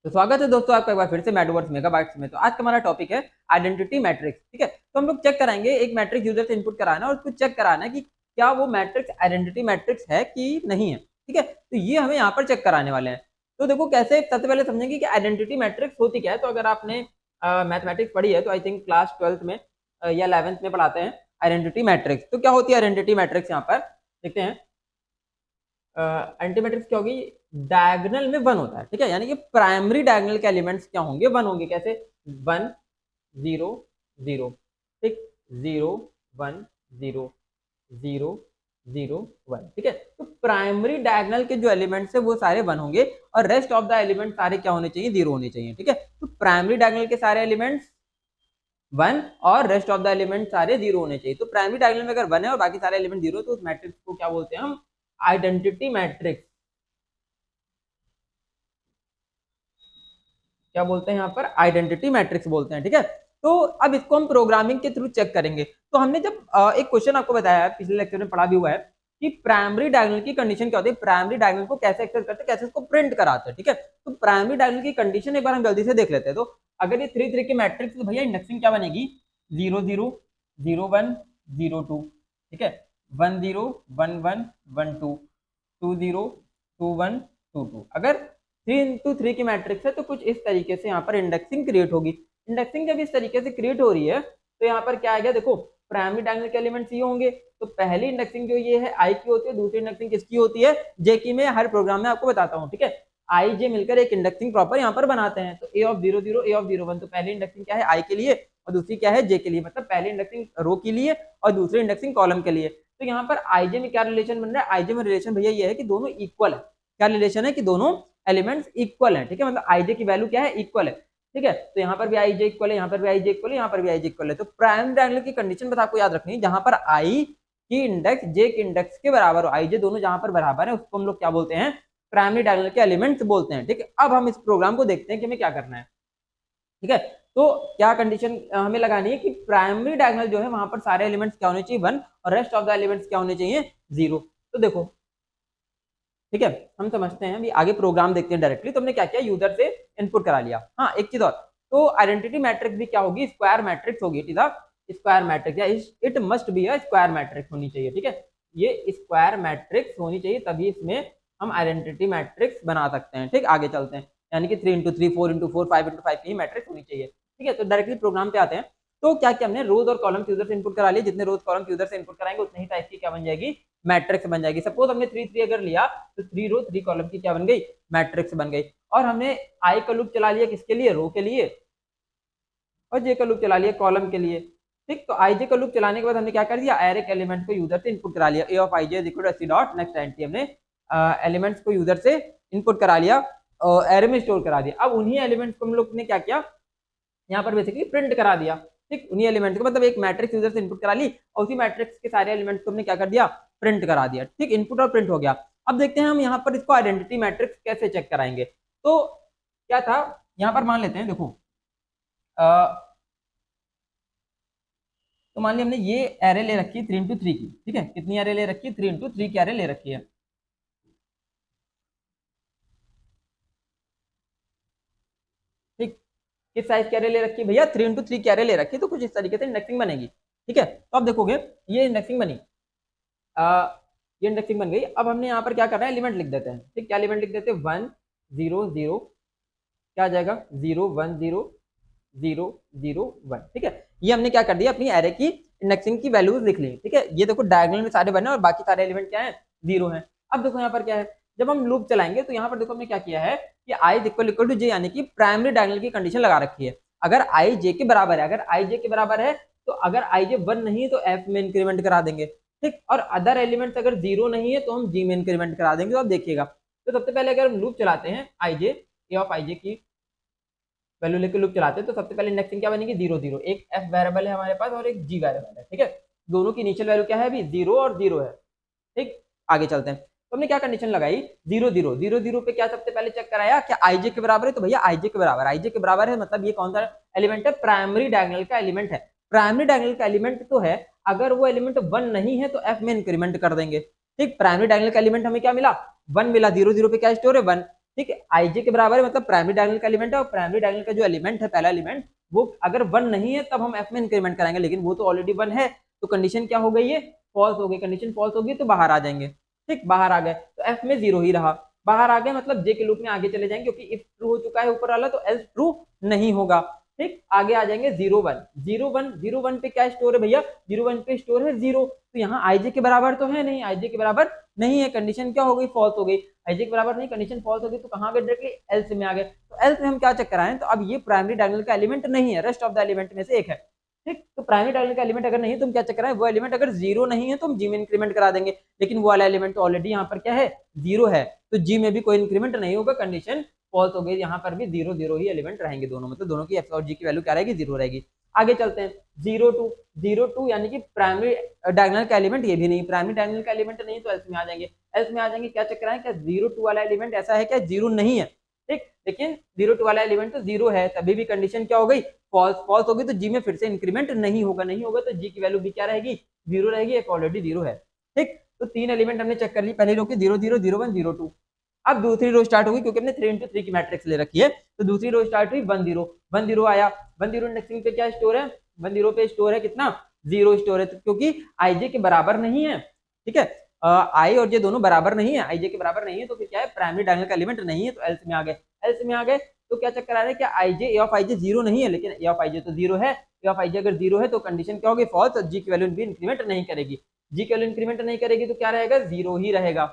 तो स्वागत है दोस्तों आपका एक बार फिर से मैडवर्स मेगाबाइट्स में। तो आज का हमारा टॉपिक है आइडेंटिटी मैट्रिक्स। ठीक है, तो हम लोग चेक कराएंगे, एक मैट्रिक्स यूजर से इनपुट कराना है और उसको चेक कराना है कि क्या वो मैट्रिक्स आइडेंटिटी मैट्रिक्स है कि नहीं है। ठीक है, तो ये हमें यहाँ पर चेक कराने वाले हैं। तो देखो कैसे, सबसे पहले समझेंगे कि आइडेंटिटी मैट्रिक्स होती क्या है। तो अगर आपने मैथमेटिक्स पढ़ी है तो आई थिंक क्लास 12th में या 11th में पढ़ाते हैं आइडेंटिटी मैट्रिक्स। तो क्या होती है आइडेंटिटी मैट्रिक्स, यहाँ पर देखते हैं। आइडेंटिटी मैट्रिक्स क्या होगी, डायगोनल में वन होता है। ठीक है, यानी कि प्राइमरी डायगोनल के एलिमेंट्स क्या होंगे, वन होंगे। कैसे, वन जीरो जीरो, ठीक, zero one zero zero zero one. ठीक है, तो प्राइमरी डायगोनल के जो एलिमेंट्स है वो सारे वन होंगे और रेस्ट ऑफ द एलिमेंट सारे क्या होने चाहिए, जीरो होने चाहिए। ठीक है, तो प्राइमरी डायगोनल के सारे एलिमेंट्स वन और रेस्ट ऑफ द एलिमेंट सारे जीरो होने चाहिए। तो प्राइमरी डायगोनल में अगर वन है और बाकी सारे एलिमेंट जीरो, तो उस मैट्रिक्स को क्या बोलते हैं हम, आइडेंटिटी मैट्रिक्स। क्या बोलते हैं यहाँ पर, आइडेंटिटी मैट्रिक्स बोलते हैं। ठीक है, तो अब इसको हम प्रोग्रामिंग के थ्रू चेक करेंगे। तो हमने जब एक क्वेश्चन आपको बताया है, पिछले लेक्चर में पढ़ा भी हुआ है कि प्राइमरी डायगोनल की कंडीशन क्या होती है, प्राइमरी डायगोनल को कैसे एक्सेस करते हैं, कैसे इसको प्रिंट कराते हैं। ठीक है, तो प्राइमरी डायगोनल की कंडीशन एक बार हम जल्दी से देख लेते हैं। तो अगर ये 3 3 की मैट्रिक्स, तो भैया इंडेक्सिंग क्या बनेगी, 0 0 0 1 0 2। ठीक है, 1 0 1 1 1 2 2 0 2 1 2 2। अगर 3 into 3 की मैट्रिक्स है तो कुछ इस तरीके से यहाँ पर इंडेक्सिंग क्रिएट होगी। इंडेक्सिंग जब इस तरीके से क्रिएट हो रही है तो यहाँ पर क्या आएगा, देखो प्राइमरी डायगोनल के एलिमेंट्स ये होंगे। तो पहली इंडेक्सिंग जो ये है आई की होती है, दूसरी इंडेक्सिंग किसकी होती है, जे की। मैं हर प्रोग्राम में आपको बताता हूँ। ठीक है, आई जे मिलकर एक इंडेक्सिंग प्रॉपर यहाँ पर बनाते हैं। तो ए ऑफ 0 0 ए ऑफ 0 1, तो पहली इंडेक्सिंग क्या है, आई के लिए, और दूसरी क्या है, जे के लिए। मतलब पहली इंडेक्सिंग रो के लिए और दूसरी इंडेक्सिंग कॉलम के लिए। तो यहाँ पर आईजे में क्या रिलेशन बन रहा है, आईजे में रिलेशन भैया ये है कि दोनों इक्वल है। क्या रिलेशन है कि दोनों एलिमेंट्स इक्वल है। ठीक है, मतलब आईजे की वैल्यू क्या है, इक्वल है। ठीक है, तो यहाँ पर भी आईजे इक्वल है, यहाँ पर भी आईजे इक्वल है, यहाँ पर भी आईजे इक्वल है। तो प्राइमरी डायगोनल की कंडीशन बस आपको याद रखनी है, जहां पर आई की इंडेक्स जे के इंडेक्स के बराबर हो, आईजे दोनों जहां पर बराबर है, उसको हम लोग क्या बोलते हैं, प्राइमरी डायगोनल के एलिमेंट्स बोलते हैं। ठीक है, अब हम इस प्रोग्राम को देखते हैं कि हमें क्या करना है। ठीक है, तो क्या कंडीशन हमें लगानी है कि प्राइमरी डायगोनल जो है वहां पर सारे एलिमेंट्स क्या होने चाहिए, वन, और रेस्ट ऑफ द एलिमेंट्स क्या होने चाहिए, जीरो। तो देखो, ठीक है, हम समझते हैं, अभी आगे प्रोग्राम देखते हैं डायरेक्टली। तो हमने क्या किया, यूजर से इनपुट करा लिया। हाँ, एक चीज और, तो आइडेंटिटी मैट्रिक्स भी क्या होगी, स्क्वायर मैट्रिक्स होगी। It is a square matrix, या it must be a square matrix होनी चाहिए। ठीक है, ये स्क्वायर मैट्रिक्स होनी चाहिए, तभी इसमें हम आइडेंटिटी मैट्रिक्स बना सकते हैं। ठीक, आगे चलते हैं, यानी कि 3 into 3 4 into 4 5 into 5 की मैट्रिक्स होनी चाहिए। ठीक है, तो डायरेक्टली प्रोग्राम पे आते हैं। तो क्या किया हमने, रोज और कॉलम यूजर से इनपुट करा लिए। जितने रोज कॉलम यूजर से इनपुट कराएंगे उतने ही टाइप की क्या बन जाएगी, मैट्रिक्स बन जाएगी। सपोज हमने 3 3 अगर लिया तो 3 रो 3 कॉलम की क्या बन गई, मैट्रिक्स बन गई। और हमने आई का लूप चला लिया किसके लिए, रो के लिए, और जे का लूप चला लिया कॉलम के लिए। ठीक, तो आई जे का लूप चलाने के बाद हमने क्या कर दिया, एरे के एलिमेंट को यूजर से इनपुट करा लिया। A of I J is equal to C dot next entry, हमने एलिमेंट्स को यूजर से इनपुट करा लिया, एरे में स्टोर करा दिया। अब उन्हीं एलिमेंट्स को हम लोग ने क्या किया, यहाँ पर बेसिकली प्रिंट करा दिया। ठीक, उन्हीं एलिमेंट्स को, मतलब एक मैट्रिक्स यूजर से इनपुट करा ली और उसी मैट्रिक्स के सारे एलिमेंट्स को हमने क्या कर दिया, प्रिंट करा दिया। ठीक, इनपुट और प्रिंट हो गया। अब देखते हैं हम यहाँ पर इसको आइडेंटिटी मैट्रिक्स कैसे चेक कराएंगे। तो क्या था, यहाँ पर मान लेते हैं, देखो तो मान लिया हमने ये एरे ले रखी है 3 into 3 की। ठीक है, कितनी एरे ले रखी है, 3 into 3 की एरे ले रखी है। ठीक, किस साइज की एरे ले रखी है भैया, 3 into 3 की एरे ले रखी है। तो कुछ इस तरीके से इंडेक्सिंग बनेगी। ठीक है, तो अब देखोगे ये इंडेक्सिंग बनी, ये इंडेक्सिंग बन गई। अब हमने यहाँ पर क्या करना है, एलिमेंट लिख देते हैं। ठीक, क्या एलिमेंट लिख देते हैं, 1 0 0, क्या आ जाएगा, 0 1 0 0 0 1। ठीक है, ये हमने क्या कर दिया, अपनी एरे की इंडेक्सिंग की वैल्यूज लिख ली। ठीक है, ये देखो डायगोनल में सारे बने और बाकी सारे एलिमेंट क्या है, जीरो है। अब देखो यहाँ पर क्या है, जब हम लूप चलाएंगे तो यहाँ पर देखो हमने क्या किया है कि आई इक्वल इक्वल टू जे, यानी कि प्राइमरी डायगोनल की कंडीशन लगा रखी है। अगर आई जे के बराबर है, अगर आई जे के बराबर है, तो अगर आई जे 1 नहीं है तो एफ में इंक्रीमेंट करा देंगे। ठीक, और अदर एलिमेंट्स अगर 0 नहीं है तो हम जी में इंक्रीमेंट करा देंगे। तो अब देखिएगा, तो सबसे पहले अगर हम लूप चलाते हैं आई जे, ए ऑफ आई जे की वैल्यू लेके लूप चलाते हैं, तो सबसे पहले इंडेक्सिंग क्या बनेगी, 0 0। एक एफ वेरिएबल है हमारे पास और एक जी वेरिएबल है। ठीक है, दोनों की इनिशियल वैल्यू क्या है, अभी 0 और 0 है। ठीक, आगे चलते हैं। तो हमने क्या कंडीशन लगाई, 0 0 0 0 पे क्या सबसे पहले चेक कराया, क्या आईजे के बराबर है, तो भैया आईजे के बराबर, आईजे के बराबर है, मतलब ये कौन सा एलिमेंट है, प्राइमरी डायगोनल का एलिमेंट है। प्राइमरी डायगोनल का एलिमेंट तो है, अगर वो एलिमेंट 1 नहीं है तो एफ में इंक्रीमेंट कर देंगे। ठीक, प्राइमरी डायगोनल का एलिमेंट हमें क्या मिला, 1 मिला, 0 0 पे क्या स्टोर है, 1। ठीक है, आईजे के बराबर है मतलब प्राइमरी डायगोनल का एलिमेंट है, और प्राइमरी डायगोनल का जो एलिमेंट है पहला एलिमेंट वो अगर 1 नहीं है तब हम एफ में इंक्रीमेंट कराएंगे, लेकिन वो तो ऑलरेडी 1 है, तो कंडीशन क्या हो गई है, फॉल्स हो गई। कंडीशन फॉल्स होगी तो बाहर आ जाएंगे। ठीक, बाहर आ गए तो एफ में 0 ही रहा, बाहर आ गए मतलब जे के लूप में आगे चले जाएंगे, क्योंकि इफ ट्रू हो चुका है ऊपर वाला तो एल्स ट्रू नहीं होगा। ठीक, आगे आ जाएंगे 0 1 0 1 0 1 पे क्या स्टोर है भैया, 0 1 पे स्टोर है 0, तो यहाँ आईजे के बराबर तो है नहीं, आईजे के बराबर नहीं है, कंडीशन क्या हो गई, फॉल्स हो गई। आईजे के बराबर नहीं, कंडीशन फॉल्स हो गई, तो कहाँ गए डायरेक्टली एल्स में आ गए। तो एल्स में हम क्या चेक कराएं, तो अब ये प्राइमरी डायगोनल का एलिमेंट नहीं है, रेस्ट ऑफ द एलिमेंट में से एक है। ठीक, तो प्राइमरी डायगोनल का एलिमेंट अगर नहीं है तो हम क्या चेक कराएं, वो एलिमेंट अगर 0 नहीं है तो हम जी में इंक्रीमेंट करा देंगे, लेकिन वो वाला एलिमेंट तो ऑलरेडी यहाँ पर क्या है, 0 है, तो जी में भी कोई इंक्रीमेंट नहीं होगा, कंडीशन फॉल्स हो गई, यहाँ पर भी 0 0 ही एलिमेंट रहेंगे दोनों, मतलब दोनों की एफ और जी की वैल्यू क्या रहेगी, 0 रहेगी। आगे चलते हैं 0 2 यानी कि प्राइमरी डायगोनल का एलिमेंट ये भी नहीं, प्राइमरी डायगोनल का एलिमेंट नहीं तो एल्स में आ जाएंगे। एल्स में आ जाएंगे, क्या चेक कराएं, क्या 0 2 वाला एलिमेंट ऐसा है क्या, 0 नहीं है। ठीक, लेकिन 0 2 वाला एलिमेंट तो 0 है, तभी भी कंडीशन क्या हो गई, फॉल्स। फॉल्स होगी तो जी में फिर से इंक्रीमेंट नहीं होगा, नहीं होगा तो जी की वैल्यू भी क्या रहेगी, 0 रहेगी, एफ ऑलरेडी 0 है। ठीक, तो 3 एलिमेंट हमने चेक कर ली, पहली रो की 0 0 0 1 0 2। अब दूसरी रो स्टार्ट होगी, क्योंकि हमने 3 into 3 की मैट्रिक्स ले रखी है, तो दूसरी रो स्टार्ट हुई 1 0 1 0 आया। 1 0 इंडेक्सिंग पे क्या स्टोर है, 1 0 पे स्टोर है कितना, 0 स्टोर है, क्योंकि आईजे के बराबर नहीं है। ठीक है, आई और जे दोनों बराबर नहीं है, आईजे के बराबर नहीं है, तो फिर क्या है, प्राइमरी डायगोनल का एलिमेंट नहीं है, तो एल्स में आ गए। एल्स में आ गए तो क्या चेक करा रहे हैं, क्या आईजे ए ऑफ आईजे 0 नहीं है, लेकिन ए ऑफ आईजे तो 0 है, ए ऑफ आईजे अगर 0 है तो कंडीशन क्या होगी, फॉल्स, जी की वैल्यू भी इंक्रीमेंट नहीं करेगी। जी की वैल्यू इंक्रीमेंट नहीं करेगी तो क्या रहेगा, 0 ही रहेगा।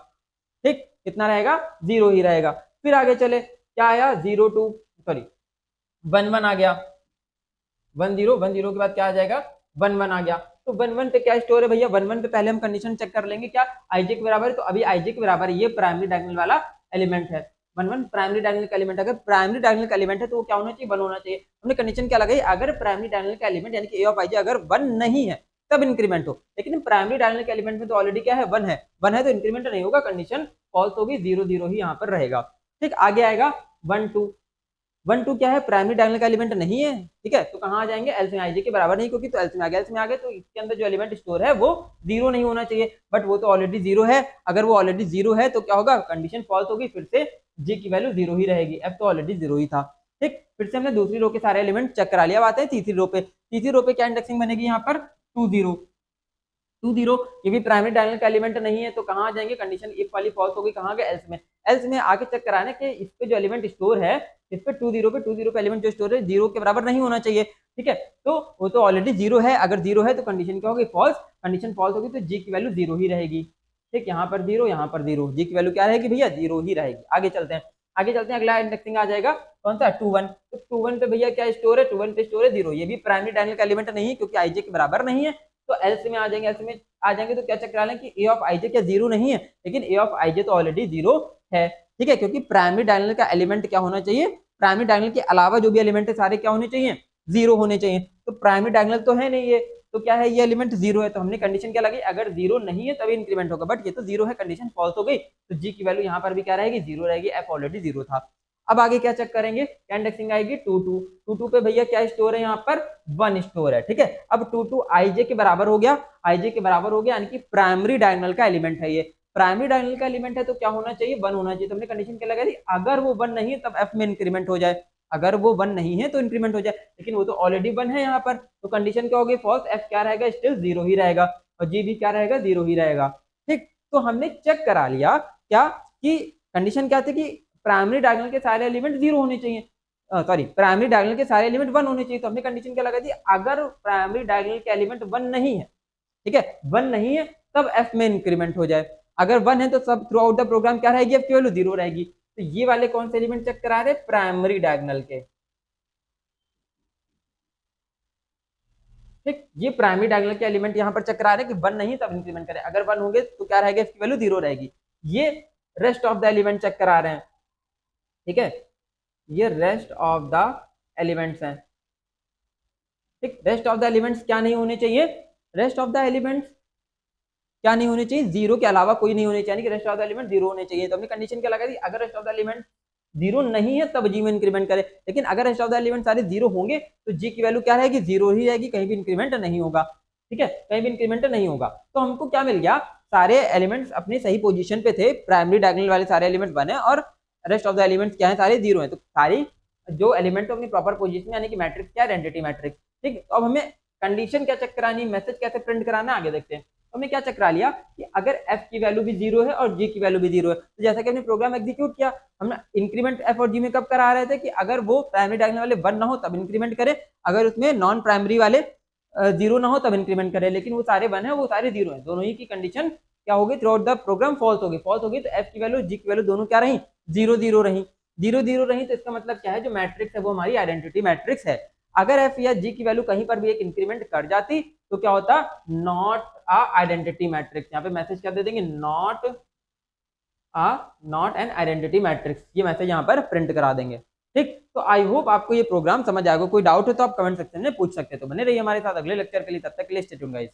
ठीक, कितना रहेगा, 0 ही रहेगा। फिर आगे चले, क्या आया, 0 2 सॉरी 1 1 आ गया, 1 0 1 0 के बाद क्या आ जाएगा, 1 1 आ गया। तो 1 1 पे क्या स्टोर है भैया, 1 1 पे पहले हम कंडीशन चेक कर लेंगे, क्या आईजे के बराबर है, तो अभी आईजे के बराबर ये प्राइमरी डायगोनल वाला एलिमेंट है। 1 1 प्राइमरी डायगोनल का एलिमेंट, अगर प्राइमरी डायगोनल का एलिमेंट है तो वो क्या होना चाहिए, 1 होना चाहिए। हमने कंडीशन क्या लगाई, अगर प्राइमरी डायगोनल का एलिमेंट यानी कि ए ऑफ आईजे अगर 1 नहीं है तब इंक्रीमेंट हो, लेकिन प्राइमरी डायगोनल के एलिमेंट में तो ऑलरेडी क्या है, 1 है, 1 है तो इंक्रीमेंट नहीं होगा, कंडीशन फॉल्स होगी, 0 0 ही यहाँ पर रहेगा। ठीक, आगे आएगा 1 2 1 2 क्या है, प्राइमरी डायगोनल का एलिमेंट नहीं है। ठीक है, तो कहाँ आ जाएंगे, एल्स में, आईजे के बराबर नहीं, क्योंकि तो एल्स में आ गया, एल्स में आ गए तो इसके अंदर जो एलिमेंट स्टोर है वो 0 नहीं होना चाहिए, बट वो तो ऑलरेडी 0 है। अगर वो ऑलरेडी 0 है तो क्या होगा, कंडीशन फॉल्स होगी, फिर से जी की वैल्यू 0 ही रहेगी, एफ तो ऑलरेडी 0 ही था। ठीक, फिर से हमने दूसरी रो के सारे एलिमेंट चेक करा लिया। अब आते हैं तीसरी रो पे। तीसरी रो पे क्या इंडेक्सिंग बनेगी, यहाँ पर 2 0 2 0, क्योंकि प्राइमरी डायगोनल का एलिमेंट नहीं है तो कहाँ आ जाएंगे, कंडीशन इफ वाली फॉल्स होगी, कहाँ गए, एल्स में। एल्स में आके चेक कराना कि इस पे जो एलिमेंट स्टोर है, इस पे 2 0 पे एलिमेंट जो स्टोर है 0 के बराबर नहीं होना चाहिए। ठीक है, तो वो तो ऑलरेडी 0 है, अगर 0 है तो कंडीशन क्या होगी, फॉल्स। कंडीशन फॉल्स होगी तो जी की वैल्यू 0 ही रहेगी। ठीक, यहाँ पर 0, यहाँ पर 0, जी की वैल्यू क्या रहेगी भैया, 0 ही रहेगी। आगे चलते हैं, आगे चलते हैं, अगला इंडेक्सिंग आ जाएगा कौन सा, 2 1। तो 2 1 पे भैया क्या स्टोर है, 2 1 पे स्टोर है 0, ये भी प्राइमरी डायगोनल का एलिमेंट नहीं है, क्योंकि आईजे के बराबर नहीं है, तो एल्स में आ जाएंगे। एल्स में आ जाएंगे तो क्या चेक करा लें कि ए ऑफ आईजे क्या 0 नहीं है, लेकिन ए ऑफ आईजे तो ऑलरेडी 0 है। ठीक है, क्योंकि प्राइमरी डायगोनल का एलिमेंट क्या होना चाहिए, प्राइमरी डायगोनल के अलावा जो भी एलिमेंट है सारे क्या होने चाहिए, 0 होने चाहिए। तो प्राइमरी डायगोनल तो है नहीं ये, तो क्या है, ये एलिमेंट 0 है, तो हमने कंडीशन क्या लगी, अगर 0 नहीं है तभी इंक्रीमेंट होगा, बट ये तो 0 है, कंडीशन फॉल्स हो गई, तो जी की वैल्यू यहाँ पर भी क्या रहेगी, 0 रहेगी, एफ ऑलरेडी 0 था। अब आगे क्या चेक करेंगे, क्या इंडेक्सिंग आएगी, 2 2 2 2 पे भैया क्या स्टोर है, यहाँ पर 1 स्टोर है। ठीक है, अब 2 2 आईजे के बराबर हो गया, आईजे के बराबर हो गया, यानी कि प्राइमरी डायगोनल का एलिमेंट है ये। प्राइमरी डायगोनल का एलिमेंट है तो क्या होना चाहिए, 1 होना चाहिए। तो हमने कंडीशन क्या लगाई, अगर वो 1 नहीं है तब एफ में इंक्रीमेंट हो जाए, अगर वो 1 नहीं है तो इंक्रीमेंट हो जाए, लेकिन वो तो ऑलरेडी 1 है यहाँ पर, तो कंडीशन क्या होगी, फॉल्स, एफ क्या रहेगा, स्टिल 0 ही रहेगा, और जी भी क्या रहेगा, 0 ही रहेगा। ठीक, तो हमने चेक करा लिया क्या, कि कंडीशन क्या थी कि प्राइमरी डायगोनल के सारे एलिमेंट 0 होने चाहिए, सॉरी प्राइमरी डायगोनल के सारे एलिमेंट 1 होने चाहिए, तो हमने कंडीशन क्या लगा दी, अगर प्राइमरी डायगोनल के एलिमेंट 1 नहीं है, ठीक है, 1 नहीं है तब एफ में इंक्रीमेंट हो जाए, अगर 1 है तो सब थ्रू आउट द प्रोग्राम क्या रहेगी, एफ की वैल्यू 0 रहेगी। तो ये वाले कौन से एलिमेंट चेक करा रहे, प्राइमरी डायगोनल के। ठीक, ये प्राइमरी डायगोनल के एलिमेंट यहाँ पर चेक करा रहे हैं कि 1 नहीं तब इंक्रीमेंट करें, अगर 1 होंगे तो क्या रहेगा, इसकी वैल्यू 0 रहेगी। ये rest of the element check करा रहे हैं। ठीक है, ये रेस्ट ऑफ द एलिमेंट्स हैं। ठीक, रेस्ट ऑफ द एलिमेंट्स क्या नहीं होने चाहिए, रेस्ट ऑफ द एलिमेंट्स क्या नहीं होने चाहिए, 0 के अलावा कोई नहीं होने चाहिए, यानी कि रेस्ट ऑफ द एलिमेंट 0 होने चाहिए। तो हमने कंडीशन क्या लगा दी, अगर रेस्ट ऑफ द एलिमेंट 0 नहीं है तब जी में इंक्रीमेंट करें, लेकिन अगर रेस्ट ऑफ द एलिमेंट सारे 0 होंगे तो जी की वैल्यू क्या रहेगी, 0 ही रहेगी, कहीं भी इंक्रीमेंट नहीं होगा। ठीक है, कहीं भी इंक्रीमेंट नहीं होगा। तो हमको क्या मिल गया, सारे एलिमेंट्स अपनी सही पोजीशन पे थे, प्राइमरी डायगोनल वाले सारे एलिमेंट बने, और रेस्ट ऑफ द एलिमेंट्स क्या है, सारे जीरो हैं, तो सारी जो एलिमेंट अपनी प्रॉपर पोजीशन में, यानी कि मैट्रिक्स क्या है, आइडेंटिटी मैट्रिक्स। ठीक, तो अब हमें कंडीशन क्या चेक करानी, मैसेज कैसे प्रिंट कराना, आगे देखते हैं। तो हमने क्या चेक करा लिया कि अगर f की वैल्यू भी जीरो है और g की वैल्यू भी जीरो है, तो जैसा कि हमने प्रोग्राम एग्जीक्यूट किया, हमने इंक्रीमेंट f और g में कब करा रहे थे कि अगर वो प्राइमरी डायगोनल वाले 1 ना हो तब इंक्रीमेंट करे, अगर उसमें नॉन प्राइमरी वाले जीरो ना हो तब इंक्रीमेंट करे, लेकिन वो सारे 1 है, वो सारे जीरो है, दोनों ही की कंडीशन क्या होगी, throughout the program false होगी। फॉल्स होगी तो f की वैल्यू g की वैल्यू दोनों क्या रही, जीरो जीरो रही। जीरो जीरो रही तो इसका मतलब क्या है, जो मैट्रिक्स है वो हमारी आइडेंटिटी मैट्रिक्स है। अगर f या g की वैल्यू कहीं पर भी एक इंक्रीमेंट कर जाती तो क्या होता, नॉट अ आइडेंटिटी मैट्रिक्स। यहाँ पे मैसेज क्या दे देंगे, नॉट एन आइडेंटिटी मैट्रिक्स, ये मैसेज यहाँ पर प्रिंट करा देंगे। ठीक, तो आई होप आपको ये प्रोग्राम समझ आएगा। कोई डाउट है तो आप कमेंट सेक्शन में पूछ सकते हैं। तो बने रहिए हमारे साथ अगले लेक्चर के लिए, तब तक के लिए स्टे ट्यून्ड गाइस।